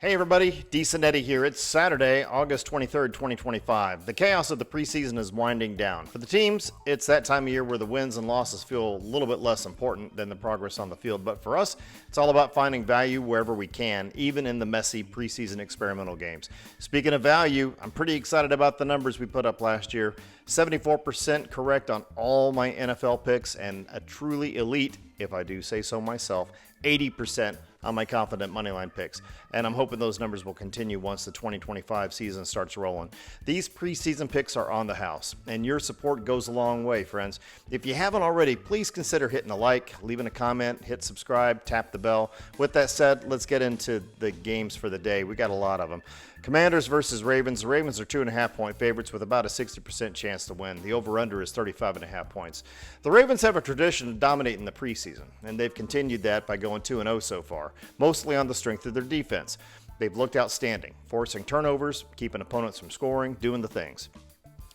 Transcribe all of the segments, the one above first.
Hey everybody, Decent Eddie here. It's Saturday, August 23rd, 2025. The chaos of the preseason is winding down. For the teams, it's that time of year where the wins and losses feel a little bit less important than the progress on the field. But for us, it's all about finding value wherever we can, even in the messy preseason experimental games. Speaking of value, I'm pretty excited about the numbers we put up last year. 74% correct on all my NFL picks, and a truly elite, if I do say so myself, 80% on my confident moneyline picks. And I'm hoping those numbers will continue once the 2025 season starts rolling. These preseason picks are on the house, and your support goes a long way, friends. If you haven't already, please consider hitting a like, leaving a comment, hit subscribe, tap the bell. With that said, let's get into the games for the day. We got a lot of them. Commanders versus Ravens. The Ravens are 2.5-point favorites with about a 60% chance to win. The over-under is 35.5 points. The Ravens have a tradition of dominating the preseason, and they've continued that by going 2-0 so far, mostly on the strength of their defense. They've looked outstanding, forcing turnovers, keeping opponents from scoring, doing the things.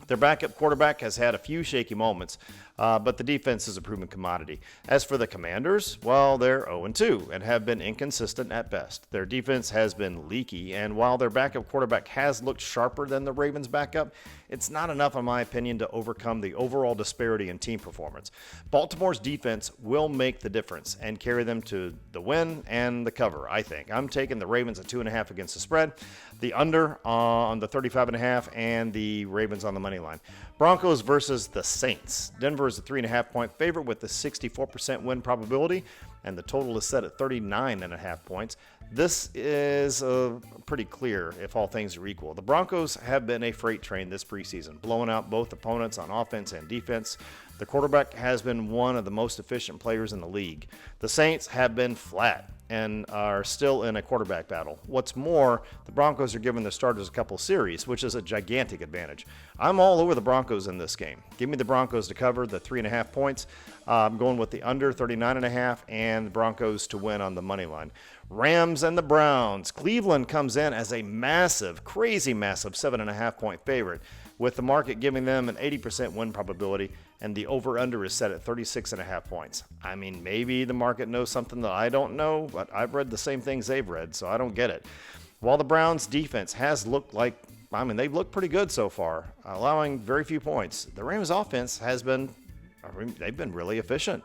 Their backup quarterback has had a few shaky moments, but the defense is a proven commodity. As for the Commanders, well, they're 0-2 and have been inconsistent at best. Their defense has been leaky, and while their backup quarterback has looked sharper than the Ravens' backup, it's not enough, in my opinion, to overcome the overall disparity in team performance. Baltimore's defense will make the difference and carry them to the win and the cover, I think. I'm taking the Ravens at 2.5 against the spread, the under on the 35.5, and the Ravens on the money line. Broncos versus the Saints. Denver is a 3.5-point favorite with a 64% win probability, and the total is set at 39.5 points. This is pretty clear if all things are equal. The Broncos have been a freight train this preseason, blowing out both opponents on offense and defense. The quarterback has been one of the most efficient players in the league. The Saints have been flat and are still in a quarterback battle. What's more, the Broncos are giving their starters a couple series, which is a gigantic advantage. I'm all over the Broncos in this game. Give me the Broncos to cover the 3.5 points. I'm going with the under 39.5 and the Broncos to win on the money line. Rams and the Browns. Cleveland comes in as a massive, crazy massive 7.5-point favorite, with the market giving them an 80% win probability, and the over-under is set at 36.5 points. I mean, maybe the market knows something that I don't know, but I've read the same things they've read, so I don't get it. While the Browns' defense has looked like, they've looked pretty good so far, allowing very few points. The Rams' offense they've been really efficient.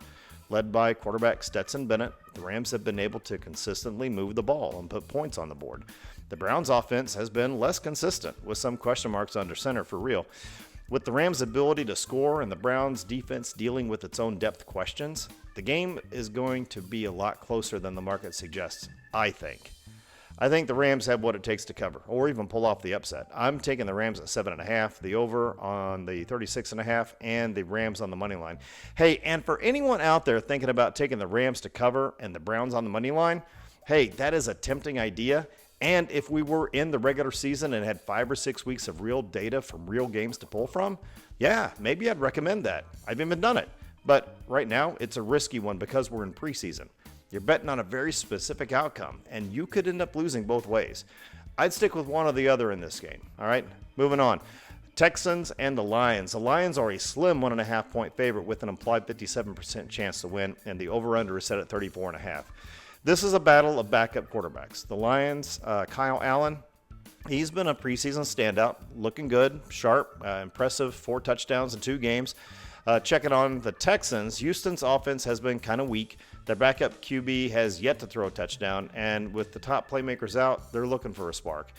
Led by quarterback Stetson Bennett, the Rams have been able to consistently move the ball and put points on the board. The Browns' offense has been less consistent, with some question marks under center for real. With the Rams' ability to score and the Browns' defense dealing with its own depth questions, the game is going to be a lot closer than the market suggests, I think. I think the Rams have what it takes to cover, or even pull off the upset. I'm taking the Rams at 7.5, the over on the 36.5, and the Rams on the money line. Hey, and for anyone out there thinking about taking the Rams to cover and the Browns on the money line, hey, that is a tempting idea. And if we were in the regular season and had 5 or 6 weeks of real data from real games to pull from, yeah, maybe I'd recommend that. I've even done it. But right now, it's a risky one because we're in preseason. You're betting on a very specific outcome, and you could end up losing both ways. I'd stick with one or the other in this game. All right, moving on. Texans and the Lions. The Lions are a slim 1.5-point favorite with an implied 57% chance to win, and the over-under is set at 34.5. This is a battle of backup quarterbacks. The Lions, Kyle Allen, he's been a preseason standout, looking good, sharp, impressive, 4 touchdowns in 2 games. Checking on the Texans, Houston's offense has been kind of weak. Their backup QB has yet to throw a touchdown, and with the top playmakers out, they're looking for a spark.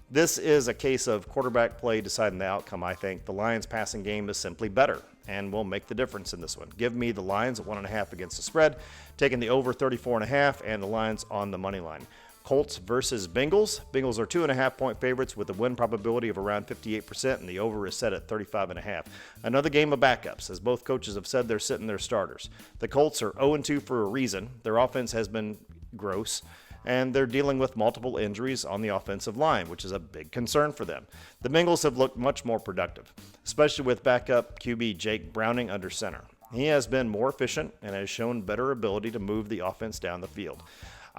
This is a case of quarterback play deciding the outcome, I think. The Lions' passing game is simply better and will make the difference in this one. Give me the Lions at 1.5 against the spread, taking the over 34.5 and the Lions on the money line. Colts versus Bengals. Bengals are 2.5-point favorites with a win probability of around 58%, and the over is set at 35.5. Another game of backups, as both coaches have said they're sitting their starters. The Colts are 0-2 for a reason. Their offense has been gross, and they're dealing with multiple injuries on the offensive line, which is a big concern for them. The Bengals have looked much more productive, especially with backup QB Jake Browning under center. He has been more efficient and has shown better ability to move the offense down the field.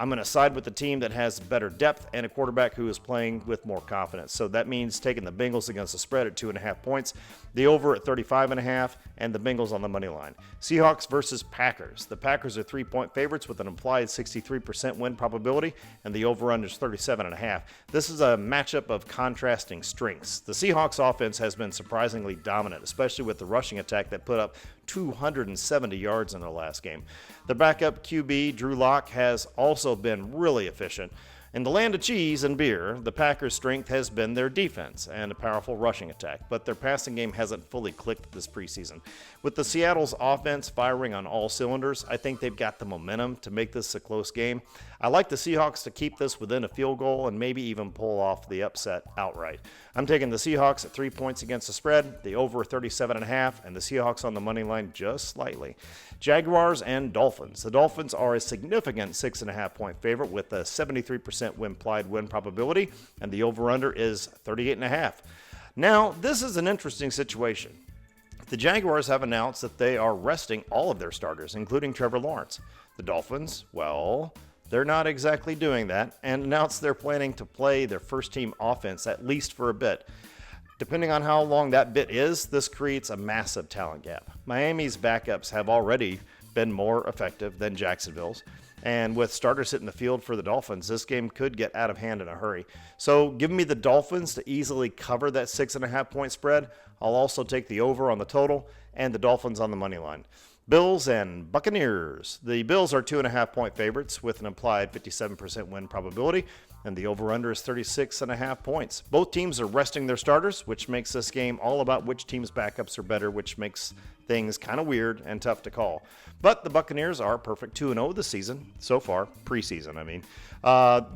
I'm going to side with the team that has better depth and a quarterback who is playing with more confidence. So that means taking the Bengals against the spread at 2.5 points, the over at 35.5, and the Bengals on the money line. Seahawks versus Packers. The Packers are 3-point favorites with an implied 63% win probability, and the over-under is 37.5. This is a matchup of contrasting strengths. The Seahawks offense has been surprisingly dominant, especially with the rushing attack that put up 270 yards in their last game. The backup QB, Drew Lock, has also been really efficient. In the land of cheese and beer, the Packers' strength has been their defense and a powerful rushing attack, but their passing game hasn't fully clicked this preseason. With the Seattle's offense firing on all cylinders, I think they've got the momentum to make this a close game. I like the Seahawks to keep this within a field goal and maybe even pull off the upset outright. I'm taking the Seahawks at 3 points against the spread, the over 37.5, and the Seahawks on the money line just slightly. Jaguars and Dolphins. The Dolphins are a significant 6.5-point favorite with a 73% implied win probability, and the over-under is 38.5. Now, this is an interesting situation. The Jaguars have announced that they are resting all of their starters, including Trevor Lawrence. The Dolphins, well, they're not exactly doing that, and announced they're planning to play their first-team offense at least for a bit. Depending on how long that bit is, this creates a massive talent gap. Miami's backups have already been more effective than Jacksonville's, and with starters hitting the field for the Dolphins, this game could get out of hand in a hurry. So give me the Dolphins to easily cover that 6.5-point spread. I'll also take the over on the total and the Dolphins on the money line. Bills and Buccaneers. The Bills are 2.5-point favorites with an implied 57% win probability, and the over-under is 36.5 points. Both teams are resting their starters, which makes this game all about which team's backups are better, which makes things kind of weird and tough to call. But the Buccaneers are perfect 2-0 this season, so far, preseason, I mean.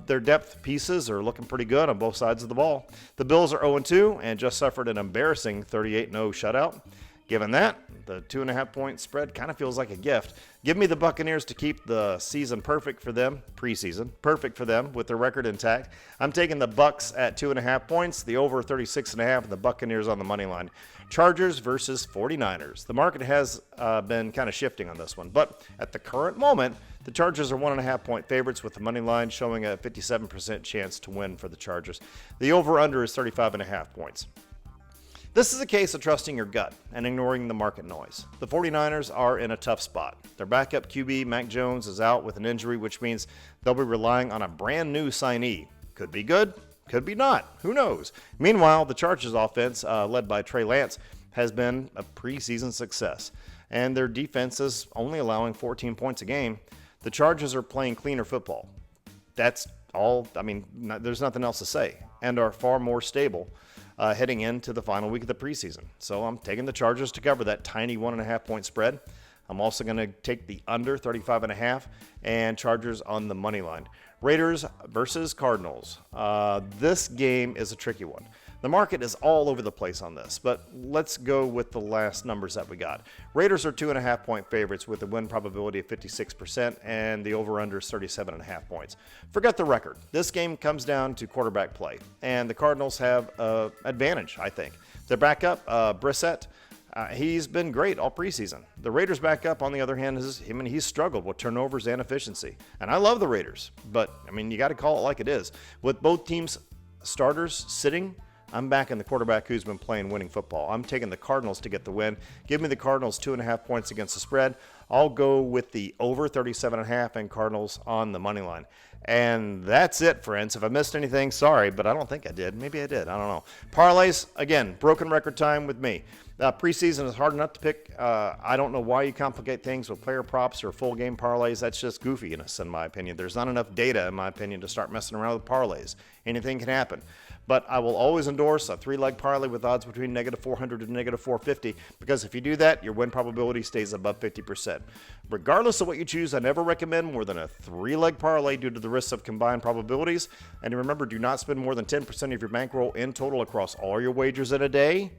Their depth pieces are looking pretty good on both sides of the ball. The Bills are 0-2 and just suffered an embarrassing 38-0 shutout. Given that, the 2.5-point spread kind of feels like a gift. Give me the Buccaneers to keep the season perfect for them, preseason, perfect for them with their record intact. I'm taking the Bucks at 2.5 points, the over 36.5, and the Buccaneers on the money line. Chargers versus 49ers. The market has been kind of shifting on this one, but at the current moment, the Chargers are 1.5-point favorites with the money line showing a 57% chance to win for the Chargers. The over-under is 35.5 points. This is a case of trusting your gut and ignoring the market noise. The 49ers are in a tough spot. Their backup QB, Mac Jones, is out with an injury, which means they'll be relying on a brand new signee. Could be good, could be not. Who knows? Meanwhile, the Chargers offense, led by Trey Lance, has been a preseason success, and their defense is only allowing 14 points a game. The Chargers are playing cleaner football. That's all. I mean, there's nothing else to say, and are far more stable heading into the final week of the preseason. So I'm taking the Chargers to cover that tiny 1.5-point spread. I'm also going to take the under 35.5 and Chargers on the money line. Raiders versus Cardinals. This game is a tricky one. The market is all over the place on this, but let's go with the last numbers that we got. Raiders are 2.5-point favorites with a win probability of 56%, and the over-under is 37.5 points. Forget the record. This game comes down to quarterback play, and the Cardinals have an advantage, I think. Their backup, Brissett, he's been great all preseason. The Raiders' backup, on the other hand, he's struggled with turnovers and efficiency. And I love the Raiders, but, you got to call it like it is. With both teams' starters sitting, I'm backing the quarterback who's been playing winning football. I'm taking the Cardinals to get the win. Give me the Cardinals 2.5 points against the spread. I'll go with the over 37.5 and Cardinals on the money line. And that's it, friends. If I missed anything, sorry, but I don't think I did. Maybe I did. I don't know. Parlays, again, broken record time with me. Preseason is hard enough to pick. I don't know why you complicate things with player props or full game parlays. That's just goofiness, in my opinion. There's not enough data, in my opinion, to start messing around with parlays. Anything can happen. But I will always endorse a 3-leg parlay with odds between -400 to -450, because if you do that, your win probability stays above 50%. Regardless of what you choose, I never recommend more than a 3-leg parlay due to the risks of combined probabilities. And remember, do not spend more than 10% of your bankroll in total across all your wagers in a day.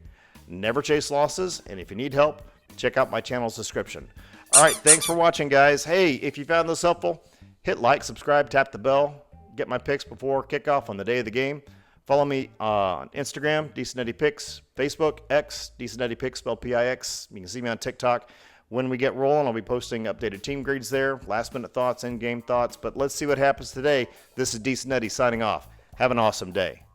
Never chase losses, and if you need help, check out my channel's description. All right, thanks for watching, guys. Hey, if you found this helpful, hit like, subscribe, tap the bell, get my picks before kickoff on the day of the game. Follow me on Instagram, Decent Eddie Picks, Facebook, X, Decent Eddie Picks, spelled P-I-X. You can see me on TikTok. When we get rolling, I'll be posting updated team grades there, last-minute thoughts, in-game thoughts. But let's see what happens today. This is D. Cinetti signing off. Have an awesome day.